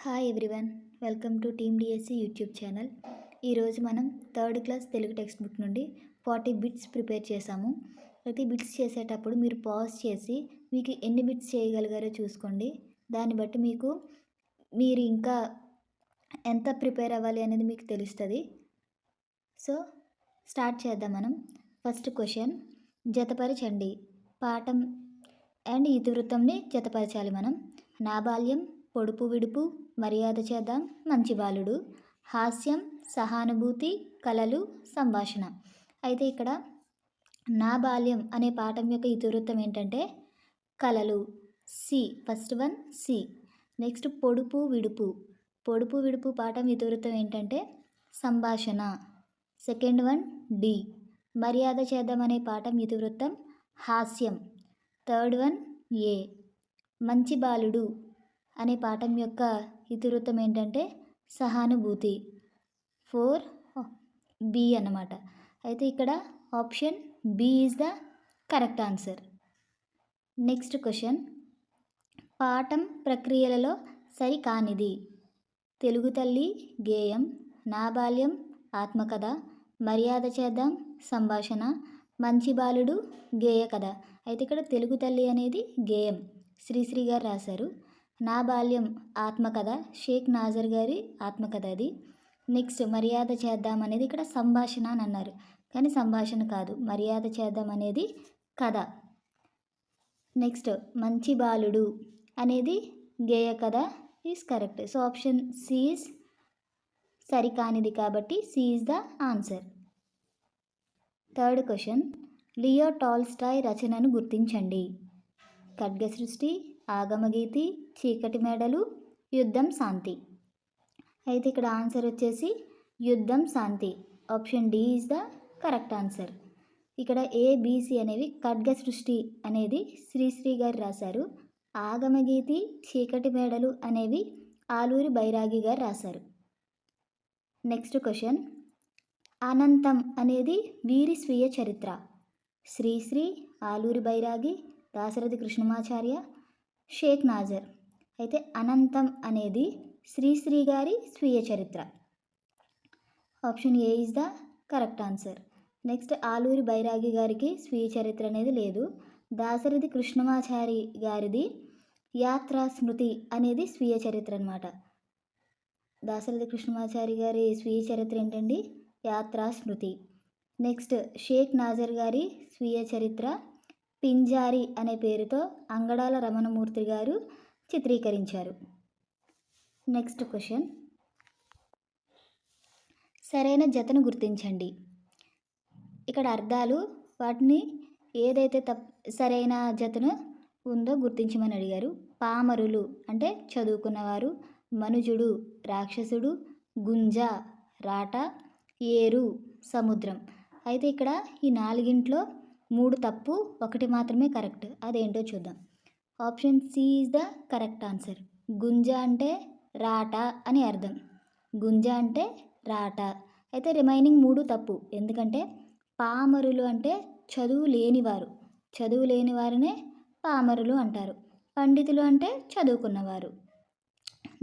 Hi everyone, welcome to team DSC YouTube channel. ఈరోజు మనం third class Telugu text book నుండి 40 bits prepare చేసాము. ప్రతి బిట్స్ చేసేటప్పుడు మీరు పాజ్ చేసి మీకు ఎన్ని బిట్స్ చేయగలిగారో చూసుకోండి. దాన్ని బట్టి మీరు ఇంకా ఎంత ప్రిపేర్ అవ్వాలి అనేది మీకు తెలుస్తుంది. సో స్టార్ట్ చేద్దాం మనం. ఫస్ట్ క్వశ్చన్, జతపరచండి. పాఠం అండ్ ఇతివృత్తంని జతపరచాలి మనం. నా బాల్యం, పొడుపు విడుపు, మర్యాద చేద్దాం, మంచి బాలుడు, హాస్యం, సహానుభూతి, కలలు, సంభాషణ. అయితే ఇక్కడ నా బాల్యం అనే పాఠం యొక్క ఇతివృత్తం ఏంటంటే కలలు, C. First one C. Next పొడుపు విడుపు. పొడుపు విడుపు పాఠం ఇతివృత్తం ఏంటంటే సంభాషణ. Second one D. మర్యాద చేద్దాం అనే పాఠం ఇతివృత్తం హాస్యం. Third one A. మంచి బాలుడు అనే పాఠం యొక్క ఇతివృత్తం ఏంటంటే సహానుభూతి. 4 బి అన్నమాట. అయితే ఇక్కడ option B is the correct answer. Next question, పాఠం ప్రక్రియలలో సరికానిది. తెలుగు తల్లి గేయం, నా బాల్యం ఆత్మకథ, మర్యాద చేద్దాం సంభాషణ, మంచి బాలుడు గేయ కథ. అయితే ఇక్కడ తెలుగు తల్లి అనేది గేయం, శ్రీశ్రీ గారు రాశారు. నా బాల్యం ఆత్మకథ, షేక్ నాజర్ గారి ఆత్మకథ అది. నెక్స్ట్ మర్యాద చేద్దాం అనేది ఇక్కడ సంభాషణ అని అన్నారు, కానీ సంభాషణ కాదు, మర్యాద చేద్దాం అనేది కథ. నెక్స్ట్ మంచి బాలుడు అనేది గేయ కథ is correct. So option C is సరికానిది కాబట్టి C is the answer. Third question, Leo Tolstoy రచనను గుర్తించండి. ఖడ్గ సృష్టి, ఆగమగీతి, చీకటి మేడలు, యుద్ధం శాంతి. అయితే ఇక్కడ ఆన్సర్ వచ్చేసి యుద్ధం శాంతి. Option D is the correct answer. ఇక్కడ ఏబిసి అనేవి ఖడ్గ సృష్టి అనేది శ్రీశ్రీ గారు రాశారు. ఆగమగీతి, చీకటి మేడలు అనేవి ఆలూరి బైరాగి గారు రాశారు. నెక్స్ట్ క్వశ్చన్, అనంతం అనేది వీరి స్వీయ చరిత్ర. శ్రీశ్రీ, ఆలూరి బైరాగి, దాశరథి కృష్ణమాచార్య, షేక్ నాజర్. అయితే అనంతం అనేది శ్రీశ్రీ గారి స్వీయ చరిత్ర. Option A is the correct answer. Next Aluri బైరాగి గారికి స్వీయ చరిత్ర అనేది లేదు. దాశరథి కృష్ణమాచారి గారిది యాత్రా స్మృతి అనేది స్వీయ చరిత్ర అనమాట. దాశరథి కృష్ణమాచారి గారి స్వీయ చరిత్ర ఏంటండి? యాత్రా స్మృతి. నెక్స్ట్ షేక్ నాజర్ గారి స్వీయ చరిత్ర పింజారి అనే పేరుతో అంగడాల రమణమూర్తి గారు చిత్రీకరించారు. నెక్స్ట్ క్వశ్చన్, సరైన జతను గుర్తించండి. ఇక్కడ అర్థాలు వాటిని ఏదైతే సరైన జతను ఉందో గుర్తించమని అడిగారు. పామరులు అంటే చదువుకున్నవారు, మనుజుడు రాక్షసుడు, గుంజ రాట, ఏరు సముద్రం. అయితే ఇక్కడ ఈ నాలుగింట్లో 3 తప్పు, 1 మాత్రమే కరెక్ట్. అదేంటో చూద్దాం. Option C is the correct answer. గుంజ అంటే రాట అని అర్థం. గుంజ అంటే రాట. అయితే రిమైనింగ్ 3 తప్పు, ఎందుకంటే పామరులు అంటే చదువు లేనివారు, చదువు లేని వారినే పామరులు అంటారు. పండితులు అంటే చదువుకున్నవారు.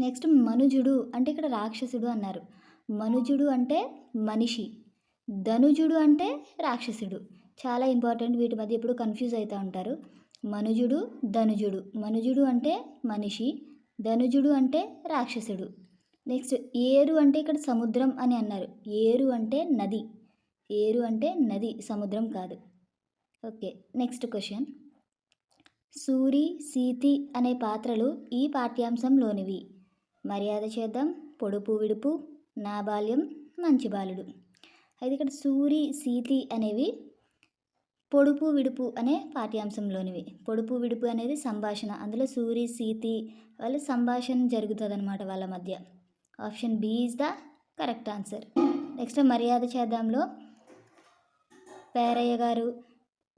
నెక్స్ట్ మనుజుడు అంటే ఇక్కడ రాక్షసుడు అన్నారు. మనుజుడు అంటే మనిషి, ధనుజుడు అంటే రాక్షసుడు. చాలా ఇంపార్టెంట్, వీటి మధ్య ఎప్పుడు కన్ఫ్యూజ్ అవుతూ ఉంటారు. మనుజుడు ధనుజుడు. మనుజుడు అంటే మనిషి, ధనుజుడు అంటే రాక్షసుడు. నెక్స్ట్ ఏరు అంటే ఇక్కడ సముద్రం అని అన్నారు. ఏరు అంటే నది, ఏరు అంటే నది, సముద్రం కాదు. ఓకే, నెక్స్ట్ క్వశ్చన్, సూరి సీతి అనే పాత్రలు ఈ పాఠ్యాంశంలోనివి. మర్యాద చేద్దాం, పొడుపు విడుపు, నా బాల్యం, మంచి బాలుడు. అయితే ఇక్కడ సూరి సీతి అనేవి పొడుపు విడుపు అనే పాఠ్యాంశంలోనివి. పొడుపు విడుపు అనేది సంభాషణ, అందులో సూరి సీతి వాళ్ళ సంభాషణ జరుగుతుంది అనమాట వాళ్ళ మధ్య. Option B is the correct answer. Next మర్యాద చేద్దాంలో పేరయ్య గారు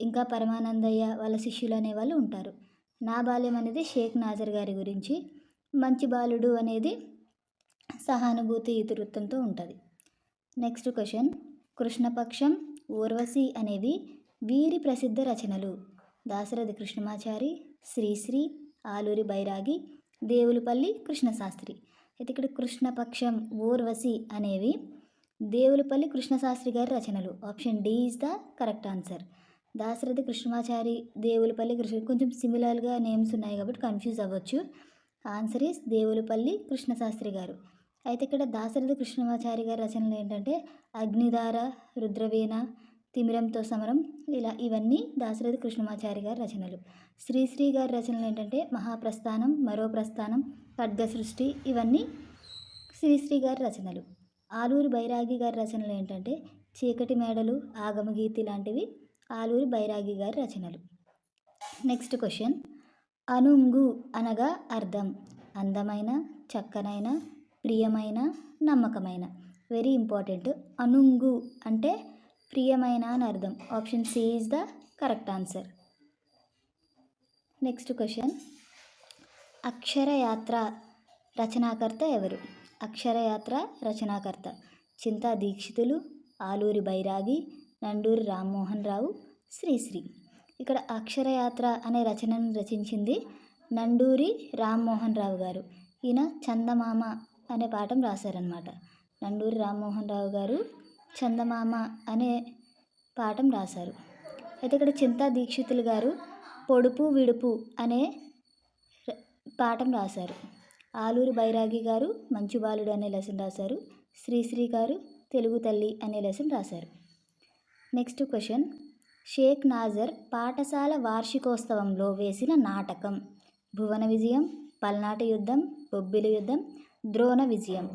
ఇంకా పరమానందయ్య వాళ్ళ శిష్యులు అనేవాళ్ళు ఉంటారు. నా బాల్యం అనేది షేక్ నాజర్ గారి గురించి. మంచి బాలుడు అనేది సహానుభూతి ఇతివృత్తంతో ఉంటుంది. నెక్స్ట్ క్వశ్చన్, కృష్ణపక్షం, ఊర్వశి అనేవి వీరి ప్రసిద్ధ రచనలు. దాశరథి కృష్ణమాచారి, శ్రీశ్రీ, ఆలూరి బైరాగి, దేవులపల్లి కృష్ణశాస్త్రి. అయితే ఇక్కడ కృష్ణపక్షం, ఊర్వశి అనేవి దేవులపల్లి కృష్ణశాస్త్రి గారి రచనలు. Option D is the correct answer. Dasarathi Krishnamachari, Devulapalli Krishna, కొంచెం సిమిలర్గా నేమ్స్ ఉన్నాయి కాబట్టి కన్ఫ్యూజ్ అవ్వచ్చు. ఆన్సర్ ఈస్ దేవులపల్లి కృష్ణశాస్త్రి గారు. అయితే ఇక్కడ దాశరథి కృష్ణమాచారి గారి రచనలు ఏంటంటే అగ్నిధార, రుద్రవీణ, తిమిరంతో సమరం, ఇవన్నీ దాశరథి కృష్ణమాచారి గారి రచనలు. శ్రీశ్రీ గారి రచనలు ఏంటంటే మహాప్రస్థానం, మరో ప్రస్థానం, ఖడ్గ సృష్టి, ఇవన్నీ శ్రీశ్రీ గారి రచనలు. ఆలూరి బైరాగి గారి రచనలు ఏంటంటే చీకటి మేడలు, ఆగమగీతి లాంటివి ఆలూరి బైరాగి గారి రచనలు. నెక్స్ట్ క్వశ్చన్, అనుంగు అనగా అర్థం. అందమైన, చక్కనైన, ప్రియమైన, నమ్మకమైన. Very important. అనుంగు అంటే ప్రియమైన అని అర్థం. Option C is the correct answer. Next question, అక్షరయాత్ర రచనాకర్త ఎవరు? అక్షరయాత్ర రచనాకర్త చింతా దీక్షితులు, ఆలూరి బైరాగి, నండూరి రామ్మోహన్ రావు, శ్రీశ్రీ. ఇక్కడ అక్షరయాత్ర అనే రచనను రచించింది నండూరి రామ్మోహన్ రావు గారు. ఈయన చందమామ అనే పాఠం రాశారనమాట. నండూరి రామ్మోహన్ రావు గారు చందమామ అనే పాఠం రాశారు. అయితే ఇక్కడ చింతా దీక్షితులు గారు పొడుపు విడుపు అనే పాఠం రాశారు. ఆలూరి బైరాగి గారు మంచు బాలుడు అనే లెసన్ రాశారు. శ్రీశ్రీ గారు తెలుగు తల్లి అనే లెసన్ రాశారు. నెక్స్ట్ క్వశ్చన్, షేక్ నాజర్ పాఠశాల వార్షికోత్సవంలో వేసిన నాటకం. భువన విజయం, పల్నాటి యుద్ధం, బొబ్బిలి యుద్ధం, ద్రోణ విజయం.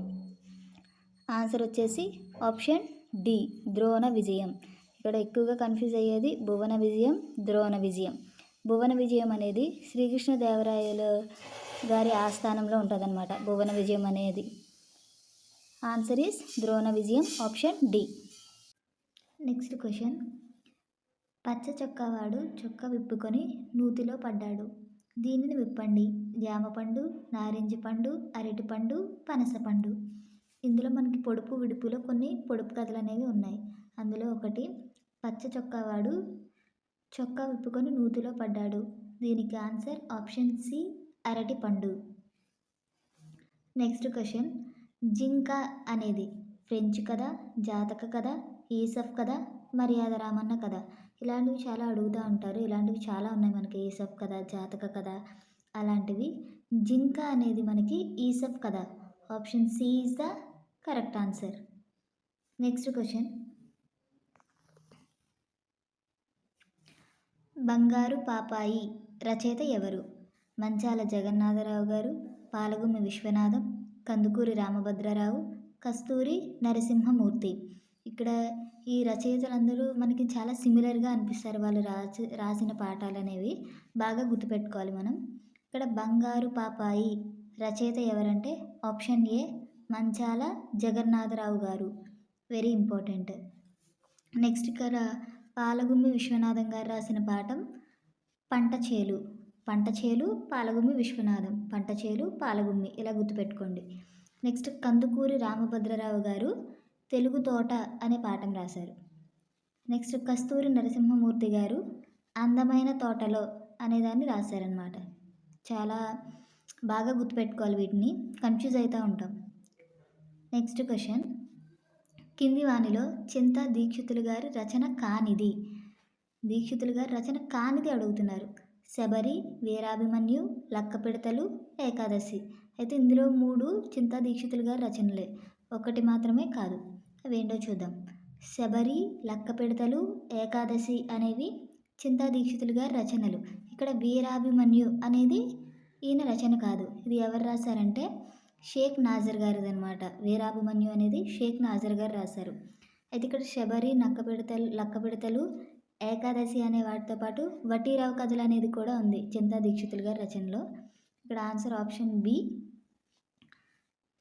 ఆన్సర్ వచ్చేసి ఆప్షన్ డి, ద్రోణ విజయం. ఇక్కడ ఎక్కువగా కన్ఫ్యూజ్ అయ్యేది భువన విజయం, ద్రోణ విజయం. భువన విజయం అనేది శ్రీకృష్ణదేవరాయల గారి ఆస్థానంలో ఉంటుందన్నమాట. భువన విజయం అనేది. ఆన్సర్ ఈస్ ద్రోణ విజయం, ఆప్షన్ డి. నెక్స్ట్ క్వశ్చన్, పచ్చ చొక్కావాడు చొక్కా విప్పుకొని నూతిలో పడ్డాడు. దీనిని విప్పండి. జామపండు, నారింజ పండు, అరటిపండు, పనసపండు. ఇందులో మనకి పొడుపు విడుపులో కొన్ని పొడుపు కథలు అనేవి ఉన్నాయి. అందులో ఒకటి, పచ్చ చొక్కావాడు చొక్కా విప్పుకొని నూతిలో పడ్డాడు. దీనికి ఆన్సర్ ఆప్షన్ సి, అరటిపండు. నెక్స్ట్ క్వశ్చన్, జింక అనేది ఫ్రెంచ్ కథ, జాతక కథ, ఈసఫ్ కథ, మర్యాద రామన్న కథ. ఇలాంటివి చాలా అడుగుతూ ఉంటారు. ఇలాంటివి చాలా ఉన్నాయి మనకి. ఈసఫ్ కథ, జాతక కథ అలాంటివి. జింక అనేది మనకి ఈసఫ్ కథ. Option C is the correct answer. Next question, బంగారు పాపాయి రచయిత ఎవరు? మంచాల జగన్నాథరావు గారు, పాలగుమ్మి విశ్వనాథం, కందుకూరి రామభద్రరావు, కస్తూరి నరసింహమూర్తి. ఇక్కడ ఈ రచయితలందరూ మనకి చాలా సిమిలర్గా అనిపిస్తారు. వాళ్ళు రాసిన పాఠాలు అనేవి బాగా గుర్తుపెట్టుకోవాలి మనం. ఇక్కడ బంగారు పాపాయి రచయిత ఎవరంటే ఆప్షన్ ఏ, మంచాల జగన్నాథరావు గారు. Very important. నెక్స్ట్ ఇక్కడ పాలగుమ్మి విశ్వనాథం గారు రాసిన పాఠం పంటచేలు. పంటచేలు, పాలగుమ్మి విశ్వనాథం, పంటచేలు, పాలగుమ్మి, ఇలా గుర్తుపెట్టుకోండి. నెక్స్ట్ కందుకూరి రామభద్రరావు గారు తెలుగు తోట అనే పాఠం రాశారు. నెక్స్ట్ కస్తూరి నరసింహమూర్తి గారు అందమైన తోటలో అనేదాన్ని రాశారనమాట. చాలా బాగా గుర్తుపెట్టుకోవాలి వీటిని, కన్ఫ్యూజ్ అవుతూ ఉంటాం. నెక్స్ట్ క్వశ్చన్, కింది వానిలో చింతా దీక్షితులు గారి రచన కానిది. దీక్షితులు గారి రచన కానిది అడుగుతున్నారు. శబరి, వీరాభిమన్యు, లక్కపిడతలు, ఏకాదశి. అయితే ఇందులో 3 చింతా దీక్షితులు గారి రచనలే, ఒకటి మాత్రమే కాదు. అవేంటో చూద్దాం. శబరి, లక్కపిడతలు, ఏకాదశి అనేవి చింతా దీక్షితులు గారి రచనలు. ఇక్కడ వీరాభిమన్యు అనేది ఈయన రచన కాదు. ఇది ఎవరు రాశారంటే షేక్ నాజర్ గారిది అనమాట. వీరాభిమన్యు అనేది షేక్ నాజర్ గారు రాశారు. అయితే ఇక్కడ శబరి, లక్కపిడతలు, ఏకాదశి అనే వాటితో పాటు వటీరావు కథలు అనేది కూడా ఉంది చింతా దీక్షితులు గారి రచనలో. ఇక్కడ ఆన్సర్ ఆప్షన్ బి,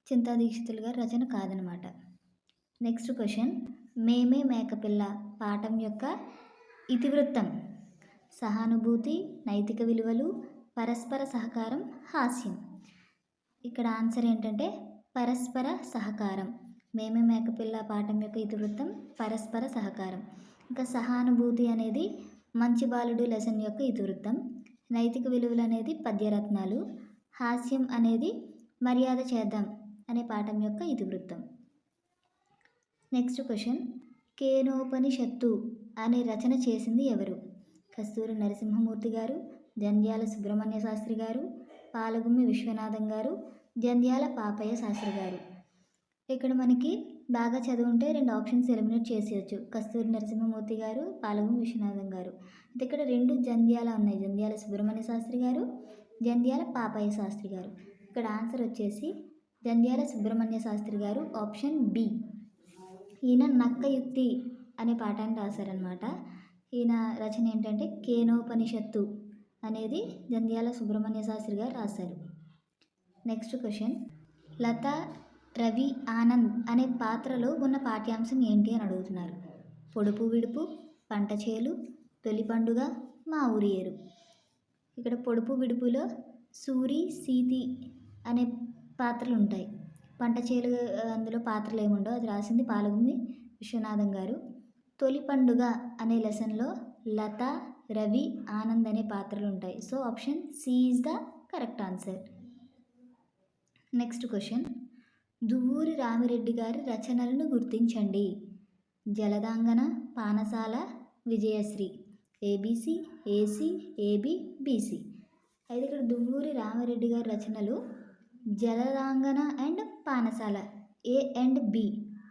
చింతా దీక్షితులు గారి రచన కాదనమాట. నెక్స్ట్ క్వశ్చన్, మేమే మేకపిల్ల పాఠం యొక్క ఇతివృత్తం. సహానుభూతి, నైతిక విలువలు, పరస్పర సహకారం, హాస్యం. ఇక్కడ ఆన్సర్ ఏంటంటే పరస్పర సహకారం. మేమే మేకపిల్ల పాఠం యొక్క ఇతివృత్తం పరస్పర సహకారం. ఇంకా సహానుభూతి అనేది మంచి బాలుడు లెసన్ యొక్క ఇతివృత్తం. నైతిక విలువలు అనేది పద్యరత్నాలు. హాస్యం అనేది మర్యాద చేద్దాం అనే పాఠం యొక్క ఇతివృత్తం. నెక్స్ట్ క్వశ్చన్, కేనోపనిషత్తు అనే రచన చేసింది ఎవరు? కస్తూరి నరసింహమూర్తి గారు, జంధ్యాల సుబ్రహ్మణ్య శాస్త్రి గారు, పాలగుమ్మి విశ్వనాథం గారు, జంధ్యాల పాపయ్య శాస్త్రి గారు. ఇక్కడ మనకి బాగా చదువుంటే 2 ఆప్షన్స్ ఎలిమినేట్ చేసేయచ్చు. కస్తూరి నరసింహమూర్తి గారు, పాలగుమ్మి విశ్వనాథం గారు. ఇక్కడ 2 జంధ్యాల ఉన్నాయి, జంధ్యాల సుబ్రహ్మణ్య శాస్త్రి గారు, జంధ్యాల పాపయ్య శాస్త్రి గారు. ఇక్కడ ఆన్సర్ వచ్చేసి జంధ్యాల సుబ్రహ్మణ్య శాస్త్రి గారు, ఆప్షన్ బి. ఈయన నక్కయుక్తి అనే పాఠాన్ని రాశారనమాట. ఈయన రచన ఏంటంటే కేనోపనిషత్తు అనేది జంధ్యాల సుబ్రహ్మణ్య శాస్త్రి గారు రాశారు. నెక్స్ట్ క్వశ్చన్, లతా రవి ఆనంద్ అనే పాత్రలో ఉన్న పాఠ్యాంశం ఏంటి అని అడుగుతున్నారు. పొడుపు విడుపు, పంట చేలు, తొలి పండుగ, మా ఊరి ఏరు. ఇక్కడ పొడుపు విడుపులో సూరి సీతి అనే పాత్రలు ఉంటాయి. పంట చేలు అందులో పాత్రలు ఏముండవు, అది రాసింది పాలగుమ్మి విశ్వనాథం గారు. తొలి పండుగ అనే లెసన్లో లతా రవి ఆనంద్ అనే పాత్రలు ఉంటాయి. So option C is the correct answer. Next question, Duvvuri Ramireddy గారి రచనలను గుర్తించండి. Jaladangana, Panasala, Vijayashri. ABC, AC, AB, BC. అయితే ఇక్కడ దువ్వూరి రామిరెడ్డి గారి రచనలు Jaladangana and Panasala, A and B.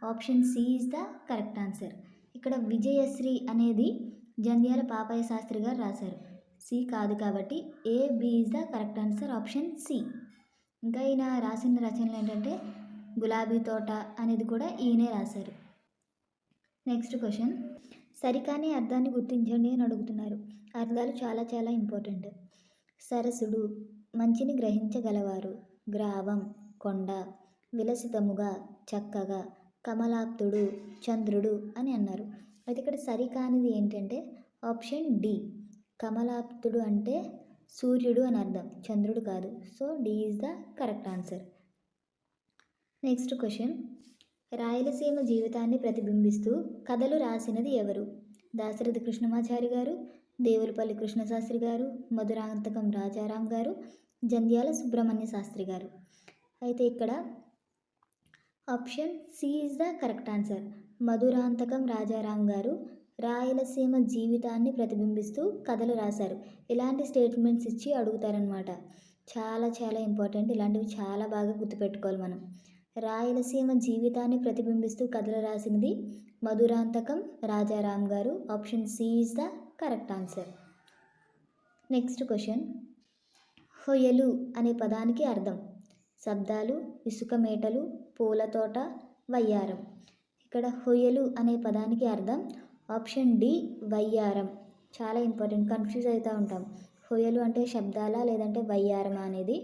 Option C is the correct answer. ఇక్కడ విజయశ్రీ అనేది జంధ్యాల పాపయ్య శాస్త్రి గారు రాశారు. సి కాదు కాబట్టి A B is the correct answer, option C. ఇంకా ఈయన రాసిన రచనలు ఏంటంటే గులాబీ తోట అనేది కూడా ఈయనే రాశారు. నెక్స్ట్ క్వశ్చన్, సరికాని అర్థాన్ని గుర్తించండి అని అడుగుతున్నారు. అర్థాలు చాలా చాలా ఇంపార్టెంట్. సరసుడు, మంచిని గ్రహించగలవారు. గ్రావం, కొండ. విలసితముగా, చక్కగా. కమలాప్తుడు, చంద్రుడు అని అన్నారు. అయితే ఇక్కడ సరికానిది ఏంటంటే ఆప్షన్ డి. కమలాప్తుడు అంటే సూర్యుడు అని అర్థం, చంద్రుడు కాదు. So D is the correct answer. Next question, Rayalaseema జీవితాన్ని ప్రతిబింబిస్తూ కథలు రాసినది ఎవరు? దాశరథి కృష్ణమాచారి గారు, దేవులపల్లి కృష్ణశాస్త్రి గారు, మధురాంతకం రాజారాం గారు, జంధ్యాల సుబ్రహ్మణ్య శాస్త్రి గారు. అయితే ఇక్కడ option C is the correct answer. Madhurantakam Rajaram గారు రాయలసీమ జీవితాన్ని ప్రతిబింబిస్తూ కథలు రాశారు. ఇలాంటి స్టేట్మెంట్స్ ఇచ్చి అడుగుతారనమాట. చాలా చాలా ఇంపార్టెంట్, ఇలాంటివి చాలా బాగా గుర్తుపెట్టుకోవాలి మనం. రాయలసీమ జీవితాన్ని ప్రతిబింబిస్తూ కథలు రాసినది మధురాంతకం రాజారాం గారు. Option C is the correct answer. Next question, హొయలు అనే పదానికి అర్థం. శబ్దాలు, ఇసుక మేటలు, పూల తోట, వయ్యారం. ఇక్కడ హొయలు అనే పదానికి అర్థం ఆప్షన్ డి వయ్యారం. చాలా ఇంపార్టెంట్, కన్ఫ్యూజ్ అవుతూ ఉంటాం. హొయలు అంటే శబ్దాలా లేదంటే వయ్యారమా అనేది.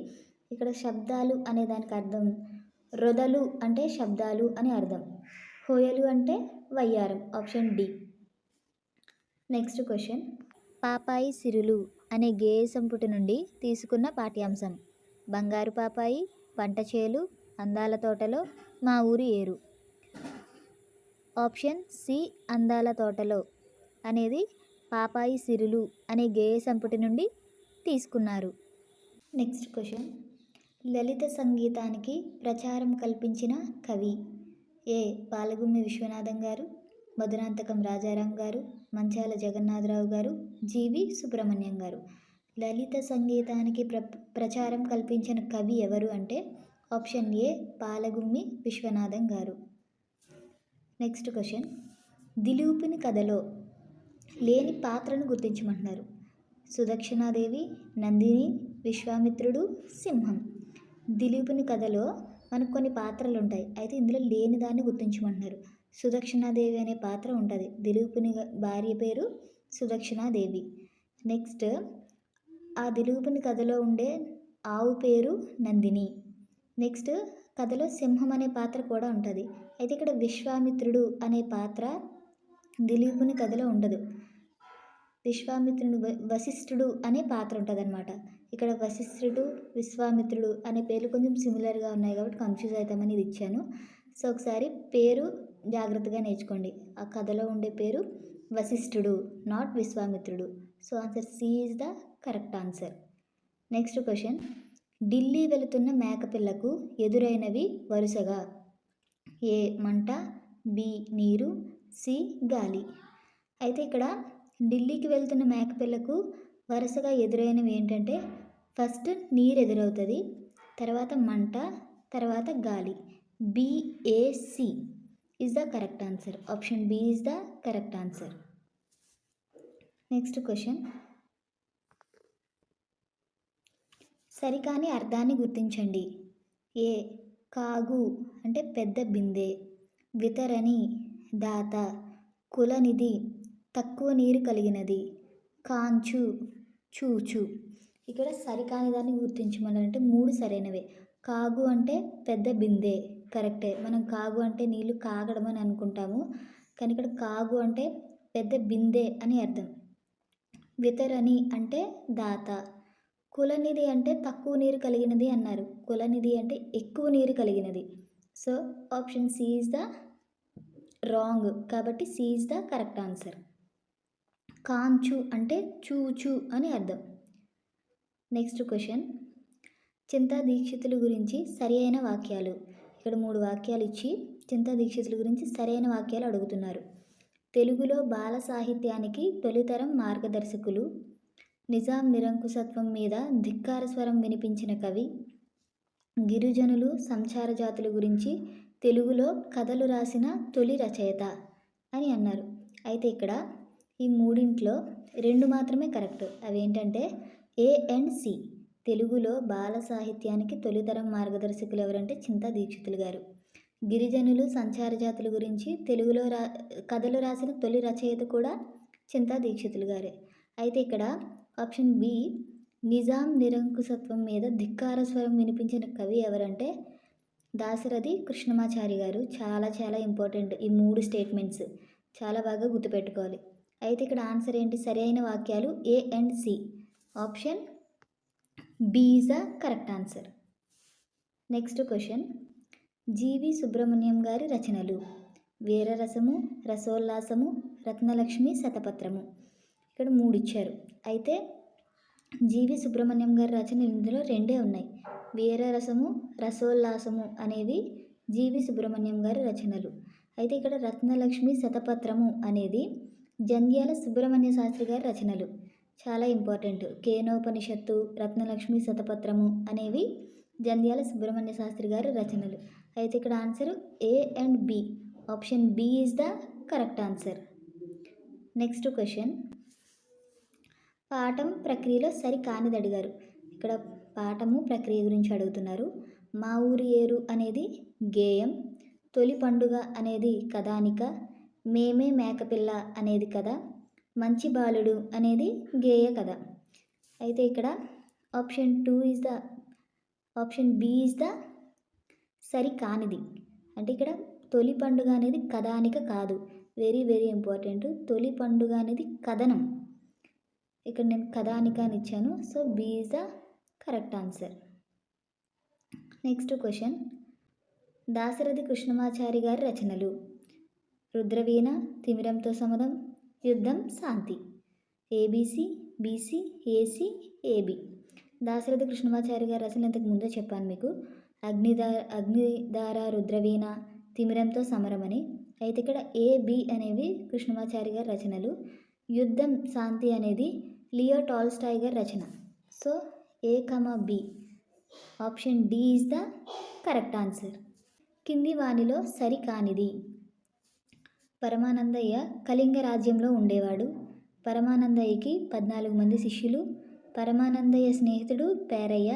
ఇక్కడ శబ్దాలు అనే దానికి అర్థం రొదలు అంటే శబ్దాలు అని అర్థం. హొయలు అంటే వయ్యారం, ఆప్షన్ డి. నెక్స్ట్ క్వశ్చన్, పాపాయి సిరులు అనే గేయ సంపుటి నుండి తీసుకున్న పాఠ్యాంశం. బంగారు పాపాయి, పంట చేలు, అందాల తోటలో, మా ఊరి ఏరు. ఆప్షన్ సి అందాల తోటలో అనేది పాపాయి సిరులు అనే గేయ సంపుటి నుండి తీసుకున్నారు. నెక్స్ట్ క్వశ్చన్, లలిత సంగీతానికి ప్రచారం కల్పించిన కవి. ఏ పాలగుమ్మి విశ్వనాథం గారు, మధురాంతకం రాజారాం గారు, మంచాల జగన్నాథరావు గారు, జీవి సుబ్రహ్మణ్యం గారు. లలిత సంగీతానికి ప్రచారం కల్పించిన కవి ఎవరు అంటే ఆప్షన్ ఏ పాలగుమ్మి విశ్వనాథం గారు. నెక్స్ట్ క్వశ్చన్, దిలీపుని కథలో లేని పాత్రను గుర్తించమంటున్నారు. సుదక్షిణాదేవి, నందిని, విశ్వామిత్రుడు, సింహం. దిలీపుని కథలో మనకు కొన్ని పాత్రలు ఉంటాయి, అయితే ఇందులో లేని దాన్ని గుర్తించమంటున్నారు. సుదక్షిణాదేవి అనే పాత్ర ఉంటుంది. దిలీపుని భార్య పేరు సుదక్షిణాదేవి. నెక్స్ట్, ఆ దిలీపుని కథలో ఉండే ఆవు పేరు నందిని. నెక్స్ట్, కథలో సింహం అనే పాత్ర కూడా ఉంటుంది. అయితే ఇక్కడ విశ్వామిత్రుడు అనే పాత్ర దిలీపుని కథలో ఉండదు. విశ్వామిత్రుడు వశిష్ఠుడు అనే పాత్ర ఉంటుంది అనమాట. ఇక్కడ వశిష్ఠుడు, విశ్వామిత్రుడు అనే పేర్లు కొంచెం సిమిలర్గా ఉన్నాయి కాబట్టి కన్ఫ్యూజ్ అవుతామని ఇది ఇచ్చాను. సో ఒకసారి పేరు జాగ్రత్తగా నేర్చుకోండి. ఆ కథలో ఉండే పేరు వశిష్ఠుడు, నాట్ విశ్వామిత్రుడు. So answer C is the correct answer. Next question, Delhi వెళుతున్న మేకపిల్లకు ఎదురైనవి వరుసగా ఏ మంట, బి నీరు, సి గాలి. అయితే ఇక్కడ ఢిల్లీకి వెళ్తున్న మేకపిల్లకు వరుసగా ఎదురైనవి ఏంటంటే ఫస్ట్ నీరు ఎదురవుతుంది, తర్వాత మంట, తర్వాత గాలి. BAC is the correct answer. Option B is the correct answer. Next question. సరికాని అర్థాన్ని గుర్తించండి. ఏ కాగు అంటే పెద్ద బిందె, వితరణి దాత, కులనిధి తక్కువ నీరు కలిగినది, కాంచు చూచు. ఇక్కడ సరికాని దాన్ని గుర్తించమనంటే 3 సరైనవే. కాగు అంటే పెద్ద బిందె, కరెక్టే. మనం కాగు అంటే నీళ్ళు కాగడం అని అనుకుంటాము, కానీ ఇక్కడ కాగు అంటే పెద్ద బిందె అని అర్థం. వితరణి అంటే దాత, కులనిధి అంటే తక్కువ నీరు కలిగినది అన్నారు, కులనిధి అంటే ఎక్కువ నీరు కలిగినది. So option C is the wrong, కాబట్టి C is the correct answer. కాంచు అంటే చూచు అని అర్థం. Next question. చింతా దీక్షితుల గురించి సరి అయిన వాక్యాలు. ఇక్కడ 3 వాక్యాలు ఇచ్చి చింతా దీక్షితుల గురించి సరైన వాక్యాలు అడుగుతున్నారు. తెలుగులో బాల సాహిత్యానికి తొలితరం మార్గదర్శకులు, నిజాం నిరంకుశత్వం మీద ధిక్కార స్వరం వినిపించిన కవి, గిరిజనులు సంచార జాతుల గురించి తెలుగులో కథలు రాసిన తొలి రచయిత అని అన్నారు. అయితే ఇక్కడ ఈ 3 2 మాత్రమే కరెక్ట్. అవేంటంటే ఏ అండ్ సి. తెలుగులో బాల సాహిత్యానికి తొలితరం మార్గదర్శకులు ఎవరంటే చింతా దీక్షితులు గారు. గిరిజనులు సంచార జాతుల గురించి తెలుగులో కథలు రాసిన తొలి రచయిత కూడా చింతా దీక్షితులు గారే. అయితే ఇక్కడ ఆప్షన్ బి నిజాం నిరంకుశత్వం మీద ధిక్కార స్వరం వినిపించిన కవి ఎవరంటే దాశరథి కృష్ణమాచారి గారు. చాలా చాలా ఇంపార్టెంట్ ఈ 3 స్టేట్మెంట్స్, చాలా బాగా గుర్తుపెట్టుకోవాలి. అయితే ఇక్కడ ఆన్సర్ ఏంటి? సరైన వాక్యాలు A and C. Option B is the correct answer. Next question. GV Subrahmanyam గారి రచనలు. వీరరసము, రసోల్లాసము, రత్నలక్ష్మి శతపత్రము. ఇక్కడ 3 ఇచ్చారు. అయితే జీవి సుబ్రహ్మణ్యం గారి రచనలు ఇందులో 2 ఉన్నాయి. వీరరసము, రసోల్లాసము అనేవి జీవి సుబ్రహ్మణ్యం గారి రచనలు. అయితే ఇక్కడ రత్నలక్ష్మి శతపత్రము అనేది జంధ్యాల సుబ్రహ్మణ్య శాస్త్రి గారి రచనలు. చాలా ఇంపార్టెంట్. కేనోపనిషత్తు, రత్నలక్ష్మి శతపత్రము అనేవి జంధ్యాల సుబ్రహ్మణ్య శాస్త్రి గారి రచనలు. అయితే ఇక్కడ answer A and B. Option B is the correct answer. Next question. పాఠం ప్రక్రియలో సరి కానిది అడిగారు. ఇక్కడ పాఠము ప్రక్రియ గురించి అడుగుతున్నారు. మా ఊరి ఏరు అనేది గేయం, తొలి పండుగ అనేది కథానిక, మేమే మేకపిల్ల అనేది కథ, మంచి బాలుడు అనేది గేయ కథ. అయితే ఇక్కడ ఆప్షన్ బి ఈజ్ ద సరి కానిది. అంటే ఇక్కడ తొలి పండుగ అనేది కథానిక కాదు. Very very important. తొలి పండుగ అనేది కథనం. ఇక్కడ నేను కథానిక అని ఇచ్చాను. So B is the correct answer. Next question. Dasarathi Krishnamachari గారి రచనలు. రుద్రవీణ, తిమిరంతో సమదం, యుద్ధం, శాంతి. ABC, BC, AC, AB. Dasarathi Krishnamachari గారి రచనలు ఇంతకు ముందే చెప్పాను మీకు. అగ్నిధార, రుద్రవీణ, తిమిరంతో సమరమని. అయితే ఇక్కడ ఏబి అనేవి కృష్ణమాచారి గారి రచనలు. యుద్ధం, శాంతి అనేది లియో టాల్స్టాయ్ గారి రచన. So A comma B. Option D is the correct answer. కింది వానిలో సరి కానిది. పరమానందయ్య కళింగ రాజ్యంలో ఉండేవాడు. పరమానందయ్యకి 14 మంది శిష్యులు. పరమానందయ్య స్నేహితుడు పేరయ్య.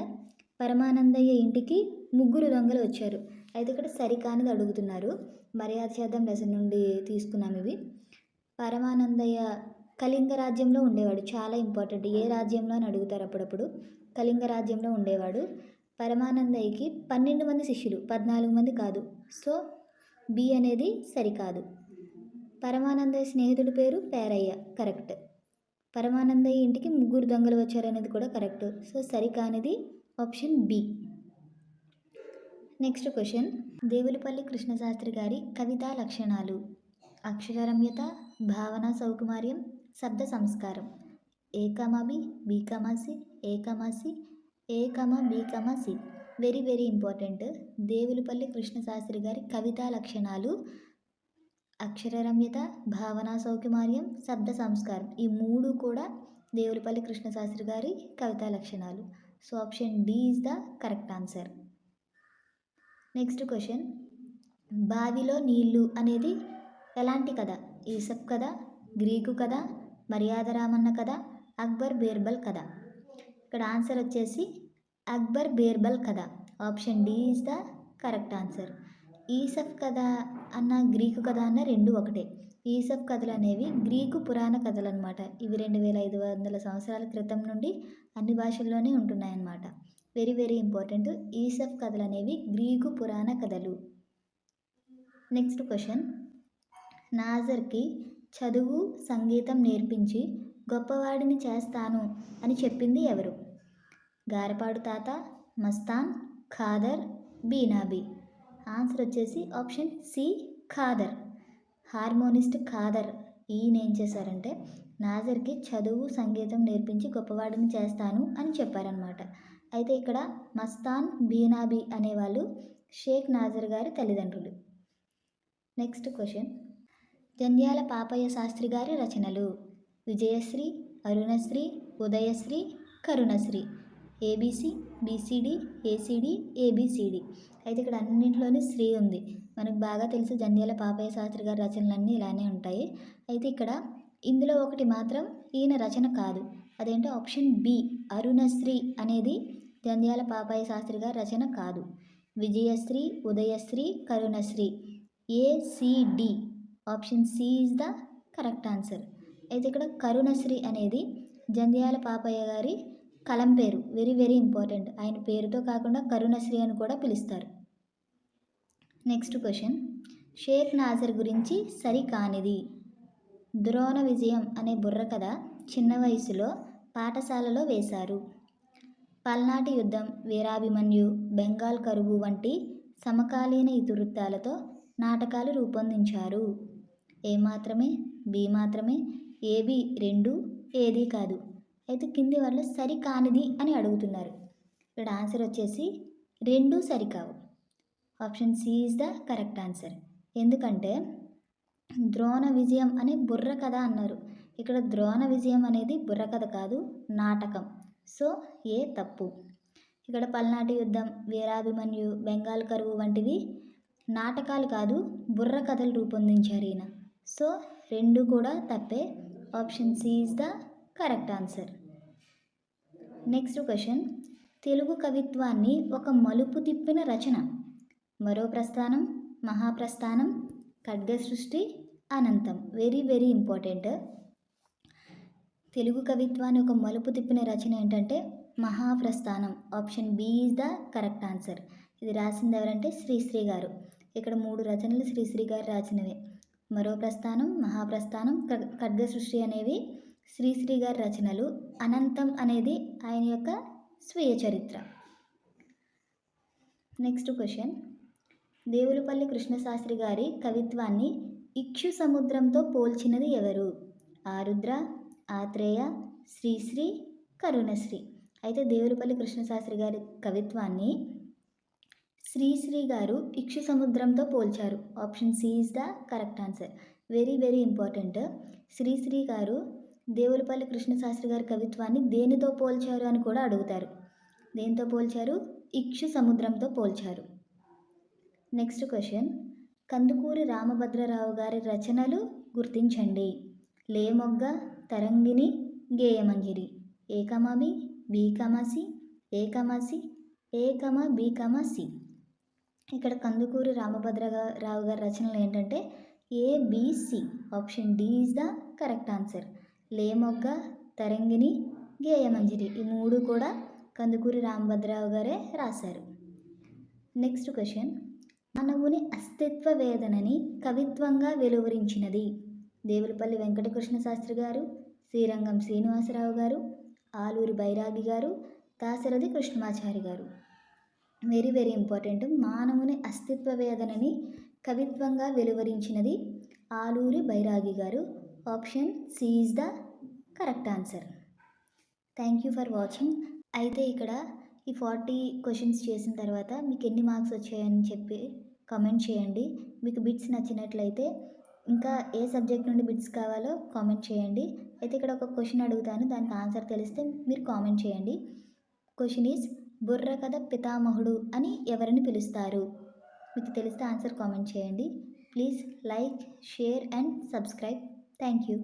పరమానందయ్య ఇంటికి 3 దొంగలు వచ్చారు. అయితే ఇక్కడ సరికానిది అడుగుతున్నారు. మర్యాద చేద్దాం లెసన్ నుండి తీసుకున్నాం ఇవి. పరమానందయ్య కళింగ రాజ్యంలో ఉండేవాడు. చాలా ఇంపార్టెంట్. ఏ రాజ్యంలో అని అడుగుతారు అప్పుడప్పుడు. కళింగ రాజ్యంలో ఉండేవాడు. పరమానందయ్యకి 12 మంది శిష్యులు, 14 మంది కాదు. సో బి అనేది సరికాదు. పరమానందయ్య స్నేహితుడి పేరు పేరయ్య, కరెక్ట్. పరమానందయ్య ఇంటికి 3 దొంగలు వచ్చారనేది కూడా కరెక్ట్. సో సరికానిది option B. Next question. Devulapalli Krishnasastri గారి కవితా లక్షణాలు. అక్షరరమ్యత, భావన సౌకుమార్యం, శబ్ద సంస్కారం. A comma B, B comma C, A comma C, A comma B comma C. Very very important. Devulapalli Krishnasastri గారి కవితా లక్షణాలు అక్షరరమ్యత, భావనా సౌకుమార్యం, శబ్ద సంస్కారం. ఈ మూడు కూడా దేవులపల్లి కృష్ణశాస్త్రి గారి కవితా లక్షణాలు. So option D is the correct answer. Next question, బావిలో నీళ్ళు అనేది ఎలాంటి కథ? ఈసప్ కథ, గ్రీకు కథ, మర్యాద రామన్న కథ, అక్బర్ బీర్బల్ కథ. ఇక్కడ ఆన్సర్ వచ్చేసి అక్బర్ బీర్బల్ కథ. Option D is the correct answer. Aesop కథ అన్న గ్రీకు కథ అన్న రెండు ఒకటే. ఈసఫ్ కథలు అనేవి గ్రీకు పురాణ కథలు అనమాట. ఇవి 2500 సంవత్సరాల క్రితం నుండి అన్ని భాషల్లోనే ఉంటున్నాయన్నమాట. Very very important. ఈసఫ్ కథలు అనేవి గ్రీకు పురాణ కథలు. నెక్స్ట్ క్వశ్చన్, నాజర్కి చదువు సంగీతం నేర్పించి గొప్పవాడిని చేస్తాను అని చెప్పింది ఎవరు? గారపాడు తాత, మస్తాన్, ఖాదర్, బీనాబీ. ఆన్సర్ వచ్చేసి option C Khader. Harmonist Khader ఈయన ఏం చేశారంటే నాజర్కి చదువు సంగీతం నేర్పించి గొప్పవాడిని చేస్తాను అని చెప్పారనమాట. అయితే ఇక్కడ మస్తాన్, బీనాబీ అనేవాళ్ళు షేక్ నాజర్ గారి తల్లిదండ్రులు. నెక్స్ట్ క్వశ్చన్, జంధ్యాల పాపయ్య శాస్త్రి గారి రచనలు Vijayasri, Arunasri, Udayasri, Karunasri. ABC, BCD, ACD, ABCD. అయితే ఇక్కడ అన్నింటిలోనే శ్రీ ఉంది. మనకు బాగా తెలుసు జంధ్యాల పాపయ్య శాస్త్రి గారి రచనలన్నీ ఇలానే ఉంటాయి. అయితే ఇక్కడ ఇందులో ఒకటి మాత్రం ఈయన రచన కాదు. అదేంటో ఆప్షన్ బి అరుణశ్రీ అనేది జంధ్యాల పాపయ్య శాస్త్రి గారి రచన కాదు. Vijayasri, Udayasri, Karunasri, ACD. Option C is the correct answer. అయితే ఇక్కడ కరుణశ్రీ అనేది జంధ్యాల పాపయ్య గారి కలం పేరు. Very very important. ఆయన పేరుతో కాకుండా కరుణశ్రీ అని కూడా పిలుస్తారు. నెక్స్ట్ క్వశ్చన్, షేక్ నాజర్ గురించి సరికానిది. ద్రోణ విజయం అనే బుర్రకథ చిన్న వయసులో పాఠశాలలో వేశారు. పల్నాటి యుద్ధం, వీరాభిమన్యు, బెంగాల్ కరువు వంటి సమకాలీన ఇతివృత్తాలతో నాటకాలు రూపొందించారు. ఏ మాత్రమే, బి మాత్రమే, ఏబి రెండు, ఏది కాదు. అయితే కింది వాళ్ళు సరికానిది అని అడుగుతున్నారు. ఇక్కడ ఆన్సర్ వచ్చేసి రెండు సరికావు. Option C is the correct answer. ఎందుకంటే ద్రోణ విజయం అనే బుర్ర కథ అన్నారు. ఇక్కడ ద్రోణ విజయం అనేది బుర్ర కథ కాదు, నాటకం. సో ఏ తప్పు. ఇక్కడ పల్నాటి యుద్ధం, వీరాభిమన్యు, బెంగాల్ కరువు వంటివి నాటకాలు కాదు, బుర్ర కథలు రూపొందించారు ఈయన. సో రెండు కూడా తప్పే. Option C is the correct answer. Next question, Telugu కవిత్వాన్ని ఒక మలుపు తిప్పిన రచన. మరో ప్రస్థానం, మహాప్రస్థానం, ఖడ్గ సృష్టి, అనంతం. Very very important. తెలుగు కవిత్వాన్ని ఒక మలుపు తిప్పిన రచన ఏంటంటే Mahaprasthanam. Option B is the correct answer. ఇది రాసింది ఎవరంటే శ్రీశ్రీ గారు. ఇక్కడ 3 రచనలు శ్రీశ్రీ గారు రాసినవే. మరో ప్రస్థానం, మహాప్రస్థానం, ఖడ్గ సృష్టి అనేవి శ్రీశ్రీ గారి రచనలు. అనంతం అనేది ఆయన యొక్క స్వీయ చరిత్ర. నెక్స్ట్ క్వశ్చన్, దేవులపల్లి కృష్ణశాస్త్రి గారి కవిత్వాన్ని ఇక్షు సముద్రంతో పోల్చినది ఎవరు? ఆరుద్ర, ఆత్రేయ, శ్రీశ్రీ, కరుణశ్రీ. అయితే దేవులపల్లి కృష్ణశాస్త్రి గారి కవిత్వాన్ని శ్రీశ్రీ గారు ఇక్షు సముద్రంతో పోల్చారు. Option C is the correct answer. Very very important. Sri Sri గారు దేవులపల్లి కృష్ణశాస్త్రి గారి కవిత్వాన్ని దేనితో పోల్చారు అని కూడా అడుగుతారు. దేనితో పోల్చారు? ఇక్షు సముద్రంతో పోల్చారు. నెక్స్ట్ క్వశ్చన్, కందుకూరి రామభద్రరావు గారి రచనలు గుర్తించండి. లేమొగ్గ, తరంగిణి, గేయమంజరి. ఏకమబి, బీకమసి, ఏకమసి, ఏకమ బీకమసి. ఇక్కడ కందుకూరి రామభద్రరావు గారి రచనలు ఏంటంటే ABC. Option D is the correct answer. లేమొగ్గ, తరంగిణి, గేయమంజరి ఈ 3 కూడా కందుకూరి రామభద్రరావు గారే రాశారు. నెక్స్ట్ క్వశ్చన్, మానవుని అస్తిత్వ వేదనని కవిత్వంగా వెలువరించినది. దేవులపల్లి వెంకటకృష్ణ శాస్త్రి గారు, శ్రీరంగం శ్రీనివాసరావు గారు, ఆలూరి బైరాగి గారు, దాశరథి కృష్ణమాచారి గారు. Very very important. మానవుని అస్తిత్వ వేదనని కవిత్వంగా వెలువరించినది ఆలూరి బైరాగి గారు. Option C is the correct answer. Thank you for watching. అయితే ఇక్కడ ఈ 40 క్వెషన్స్ చేసిన తర్వాత మీకు ఎన్ని మార్క్స్ వచ్చాయని చెప్పి కామెంట్ చేయండి. మీకు బిట్స్ నచ్చినట్లయితే ఇంకా ఏ సబ్జెక్ట్ నుండి బిట్స్ కావాలో కామెంట్ చేయండి. అయితే ఇక్కడ ఒక క్వెషన్ అడుగుతాను, దానికి ఆన్సర్ తెలిస్తే మీరు కామెంట్ చేయండి. క్వెషన్ ఈజ్ బుర్రకథ పితామహుడు అని ఎవరిని పిలుస్తారు? మీకు తెలిస్తే ఆన్సర్ కామెంట్ చేయండి. Please like, share and subscribe. Thank you.